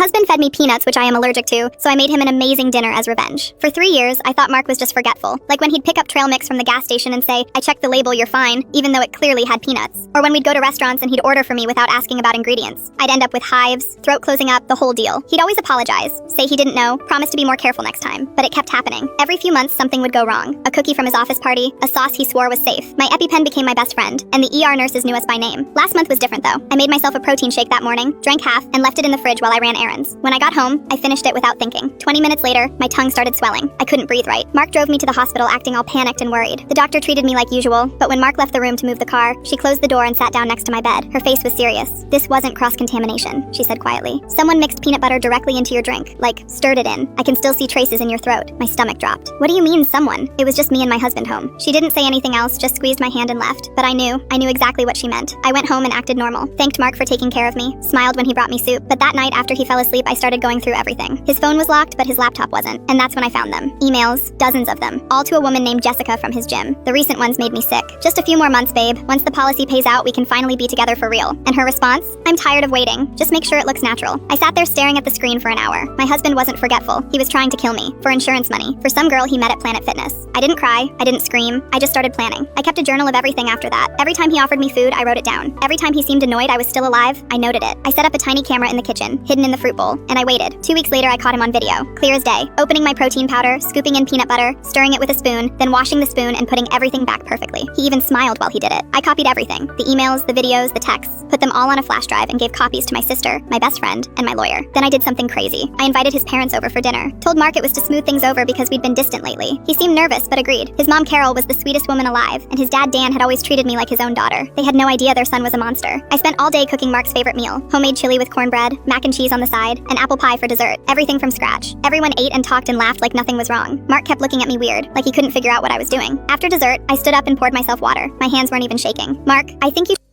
Husband fed me peanuts, which I am allergic to, so I made him an amazing dinner as revenge. For 3 years, I thought Mark was just forgetful. Like when he'd pick up trail mix from the gas station and say, "I checked the label, you're fine," even though it clearly had peanuts. Or when we'd go to restaurants and he'd order for me without asking about ingredients. I'd end up with hives, throat closing up, the whole deal. He'd always apologize, say he didn't know, promise to be more careful next time. But it kept happening. Every few months, something would go wrong. A cookie from his office party, a sauce he swore was safe. My EpiPen became my best friend, and the ER nurses knew us by name. Last month was different though. I made myself a protein shake that morning, drank half, and left it in the fridge while I ran errands. When I got home, I finished it without thinking. 20 minutes later, my tongue started swelling. I couldn't breathe right. Mark drove me to the hospital acting all panicked and worried. The doctor treated me like usual, but when Mark left the room to move the car, she closed the door and sat down next to my bed. Her face was serious. "This wasn't cross-contamination," she said quietly. "Someone mixed peanut butter directly into your drink, like, stirred it in. I can still see traces in your throat." My stomach dropped. "What do you mean, someone? It was just me and my husband home." She didn't say anything else, just squeezed my hand and left. But I knew exactly what she meant. I went home and acted normal. Thanked Mark for taking care of me, smiled when he brought me soup. But that night after he fell asleep, I started going through everything. His phone was locked, but his laptop wasn't. And that's when I found them. Emails, dozens of them. All to a woman named Jessica from his gym. The recent ones made me sick. "Just a few more months, babe. Once the policy pays out, we can finally be together for real." And her response? "I'm tired of waiting. Just make sure it looks natural." I sat there staring at the screen for an hour. My husband wasn't forgetful. He was trying to kill me. For insurance money. For some girl he met at Planet Fitness. I didn't cry. I didn't scream. I just started planning. I kept a journal of everything after that. Every time he offered me food, I wrote it down. Every time he seemed annoyed I was still alive, I noted it. I set up a tiny camera in the kitchen, hidden in the fruit bowl, and I waited. 2 weeks later, I caught him on video. Clear as day. Opening my protein powder, scooping in peanut butter, stirring it with a spoon, then washing the spoon and putting everything back perfectly. He even smiled while he did it. I copied everything. The emails, the videos, the texts, put them all on a flash drive and gave copies to my sister, my best friend, and my lawyer. Then I did something crazy. I invited his parents over for dinner. Told Mark it was to smooth things over because we'd been distant lately. He seemed nervous, but agreed. His mom Carol was the sweetest woman alive, and his dad Dan had always treated me like his own daughter. They had no idea their son was a monster. I spent all day cooking Mark's favorite meal. Homemade chili with cornbread, mac and cheese on the side, and apple pie for dessert. Everything from scratch. Everyone ate and talked and laughed like nothing was wrong. Mark kept looking at me weird, like he couldn't figure out what I was doing. After dessert, I stood up and poured myself water. My hands weren't even shaking. "Mark, I think you